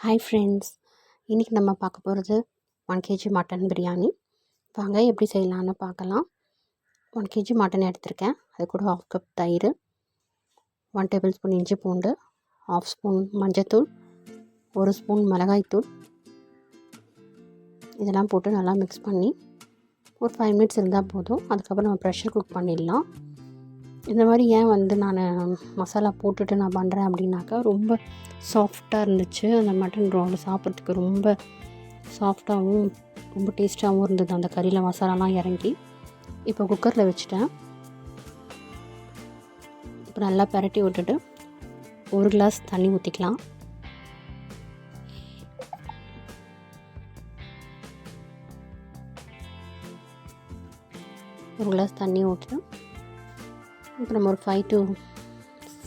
Hi friends, இன்றைக்கி நம்ம பார்க்க போகிறது 1 kg மட்டன் பிரியாணி. வாங்க எப்படி செய்யலான்னு பார்க்கலாம். 1 kg மட்டன் எடுத்திருக்கேன். அது கூட 1/2 கப் தயிர், 1 டேபிள் ஸ்பூன் இஞ்சி பூண்டு, 1/2 ஸ்பூன் மஞ்சத்தூள், 1 ஸ்பூன் மிளகாய்த்தூள், இதெல்லாம் போட்டு நல்லா மிக்ஸ் பண்ணி ஒரு 5 மினிட்ஸ் இருந்தால் போதும். அதுக்கப்புறம் நம்ம ப்ரெஷர் குக் பண்ணிடலாம். இந்த மாதிரி ஏன் நான் மசாலா போட்டுட்டு நான் பண்ணுறேன் அப்படின்னாக்கா, ரொம்ப சாஃப்டாக இருந்துச்சு. அந்த மட்டன் ரோல் சாப்பிட்றதுக்கு ரொம்ப சாஃப்டாகவும் ரொம்ப டேஸ்ட்டாகவும் இருந்தது. அந்த கறியில் மசாலாலாம் இறங்கி இப்போ குக்கரில் வச்சுட்டேன். இப்போ நல்லா பரட்டி விட்டுட்டு 1 கிளாஸ் தண்ணி ஊற்றிக்கலாம். ஒரு கிளாஸ் தண்ணி ஊற்றிட்டு இப்போ நம்ம ஒரு 5 to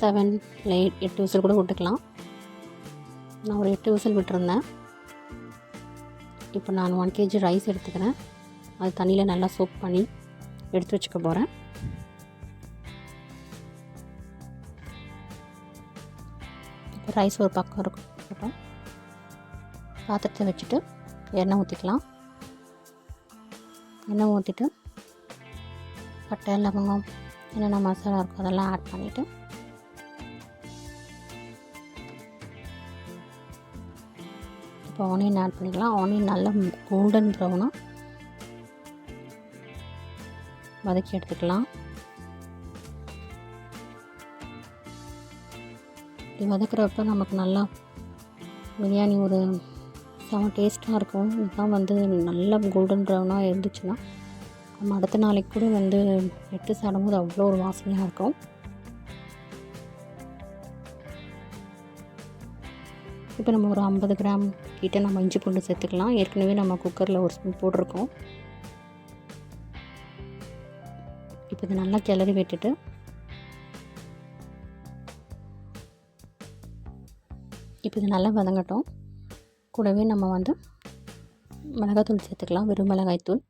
7 இல்லை 8 விசில் கூட விட்டுக்கலாம். நான் ஒரு 8 விசில் விட்டுருந்தேன். இப்போ நான் 1 kg ரைஸ் எடுத்துக்கிறேன். அது தண்ணியில் நல்லா சோக் பண்ணி எடுத்து வச்சுக்க போகிறேன். இப்போ ரைஸ் ஒரு பக்கம் இருக்கட்டும். பாத்திரத்தை வச்சுட்டு எண்ணெய் ஊற்றிக்கலாம். எண்ணெய் ஊற்றிட்டு பட்டை, லவங்கம், என்னென்ன மசாலா இருக்கோ அதெல்லாம் ஆட் பண்ணிவிட்டு இப்போ ஆனியன் ஆட் பண்ணிக்கலாம். ஆனியன் நல்லா கோல்டன் ப்ரௌனாக வதக்கி எடுத்துக்கலாம். இது வதக்கிறப்ப நமக்கு நல்லா பிரியாணி ஒரு செம டேஸ்ட்டாக இருக்கும். இதுதான் நல்லா கோல்டன் ப்ரௌனாக இருந்துச்சுன்னா நம்ம அடுத்த நாளைக்கு கூட எடுத்து சாப்பிடும்போது அவ்வளோ ஒரு வாசனையாக இருக்கும். இப்போ நம்ம ஒரு 50 கிராம் கிட்ட நம்ம இஞ்சி பூண்டு சேர்த்துக்கலாம். ஏற்கனவே நம்ம குக்கரில் 1 ஸ்பூன் போட்டிருக்கோம். இப்போ இதை நல்லா கிளறி விட்டுட்டு இப்போ இது நல்லா வதங்கட்டும். கூடவே நம்ம மிளகாய்த்தூள் சேர்த்துக்கலாம், வெறும் மிளகாய்த்தூள்.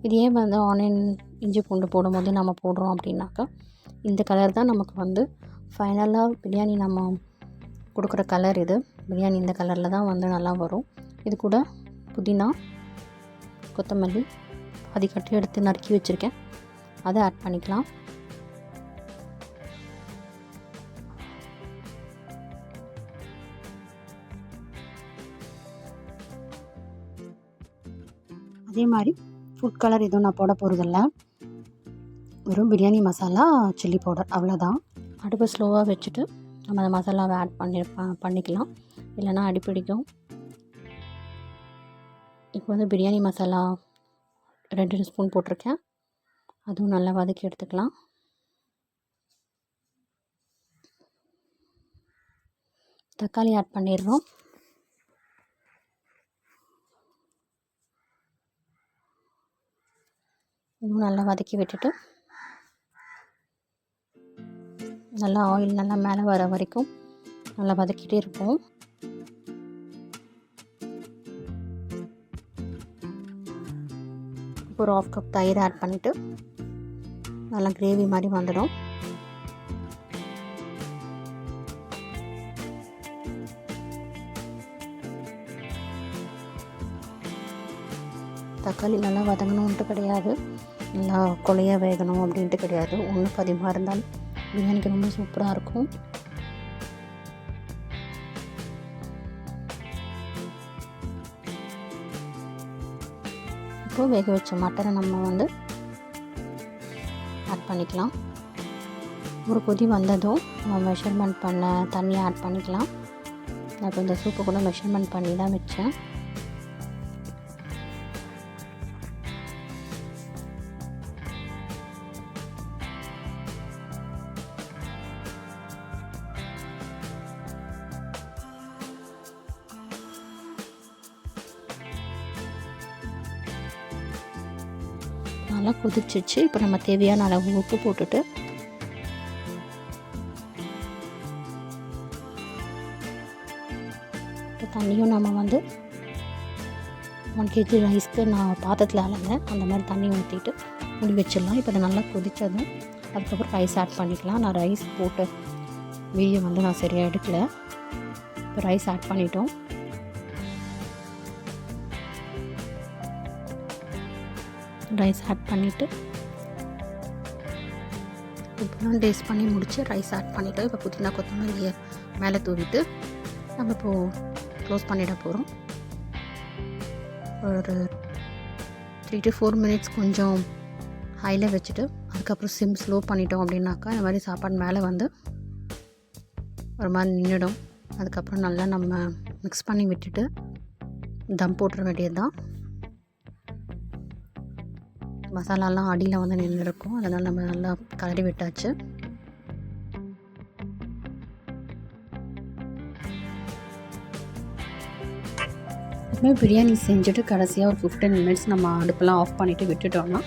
இது ஏன் ஆனியன் இஞ்சி பூண்டு போடும்போது நம்ம போடுறோம் அப்படின்னாக்கா, இந்த கலர் தான் நமக்கு ஃபைனலாக பிரியாணி நம்ம கொடுக்குற கலர். இது பிரியாணி இந்த கலரில் தான் நல்லா வரும். இது கூட புதினா, கொத்தமல்லி பாதி கட்டி எடுத்து நறுக்கி வச்சுருக்கேன், அதை ஆட் பண்ணிக்கலாம். அதே மாதிரி ஃபுட் கலர் எதுவும் நான் போட போகிறதில்ல. வெறும் பிரியாணி மசாலா, சில்லி பவுடர், அவ்வளோதான். அடுப்பை ஸ்லோவாக வச்சுட்டு நம்ம அந்த மசாலாவை ஆட் பண்ணிக்கலாம், இல்லைனா அடிப்பிடிக்கும். இப்போ பிரியாணி மசாலா 2 ஸ்பூன் போட்டிருக்கேன். அதுவும் நல்லா வதக்கி எடுத்துக்கலாம். தக்காளி ஆட் பண்ணிடுறோம். இன்னும் நல்லா வதக்கி விட்டுட்டு நல்லா ஆயில் நல்லா மேலே வர வரைக்கும் நல்லா வதக்கிட்டே இருப்போம். இப்போ ஒரு 1/2 கப் தயிர் ஆட் பண்ணிவிட்டு நல்லா கிரேவி மாதிரி வந்துடும். தக்காளி நல்லா வதங்கணுன்ட்டு கிடையாது, நல்லா கொலையாக வேகணும் அப்படின்ட்டு கிடையாது. 1 பதிமாக இருந்தாலும் பிரியாணிக்கு ரொம்ப சூப்பராக இருக்கும். இப்போது வேக வச்ச மட்டனை நம்ம ஆட் பண்ணிக்கலாம். ஒரு கொதி வந்ததும் நம்ம மெஷர்மெண்ட் பண்ண தண்ணியை ஆட் பண்ணிக்கலாம். நான் இப்போ இந்த சூப்பை கூட மெஷர்மெண்ட் பண்ணி தான் வச்சேன். நல்லா கொதிச்சிச்சு. இப்போ நம்ம தேவையான அளவு உப்பு போட்டுட்டு இப்போ தண்ணியும் நம்ம 1 kg ரைஸ்க்கு நான் பாத்திரத்தில் அளந்தேன், அந்த மாதிரி தண்ணி ஊற்றிட்டு மூடி வச்சிடலாம். இப்போ அதை நல்லா கொதித்ததும் அதுக்கப்புறம் ரைஸ் ஆட் பண்ணிக்கலாம். நான் ரைஸ் போட்டு வீடியோ நான் சரியாக எடுக்கலை. இப்போ ரைஸ் ஆட் பண்ணிட்டோம். ரைஸ் ஆட் பண்ணிவிட்டு உப்புலாம் டேஸ்ட் பண்ணி முடித்து ரைஸ் ஆட் பண்ணிவிட்டு இப்போ புதினா கொத்தமல்லியை மேலே தூவிட்டு நம்ம இப்போது க்ளோஸ் பண்ணிட போகிறோம். ஒரு 3 to 4 மினிட்ஸ் கொஞ்சம் ஹையில் வச்சுட்டு அதுக்கப்புறம் சிம் ஸ்லோ பண்ணிட்டோம் அப்படின்னாக்கா இந்த மாதிரி சாப்பாடு மேலே வந்து ஒரு மாதிரி நின்றுடும். அதுக்கப்புறம் நல்லா நம்ம மிக்ஸ் பண்ணி விட்டுட்டு தம் போட்டுற வேண்டியது தான். மசாலாலாம் அடியில் வந்து நின்றுருக்கும், அதனால் நம்ம நல்லா கலரி விட்டாச்சு. எப்பவுமே பிரியாணி செஞ்சுட்டு கடைசியாக ஒரு 15 மினிட்ஸ் நம்ம அடுப்பெல்லாம் ஆஃப் பண்ணிவிட்டு விட்டுட்டோம்னா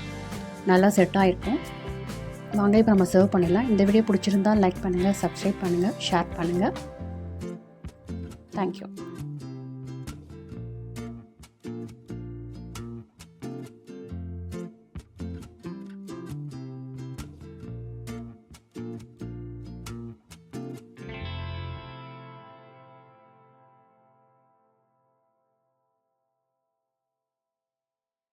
நல்லா செட் ஆகிருக்கும். வாங்க இப்போ நம்ம சர்வ் பண்ணிடலாம். இந்த வீடியோ பிடிச்சிருந்தால் லைக் பண்ணுங்கள், சப்ஸ்கிரைப் பண்ணுங்கள், ஷேர் பண்ணுங்கள். தேங்க்யூ.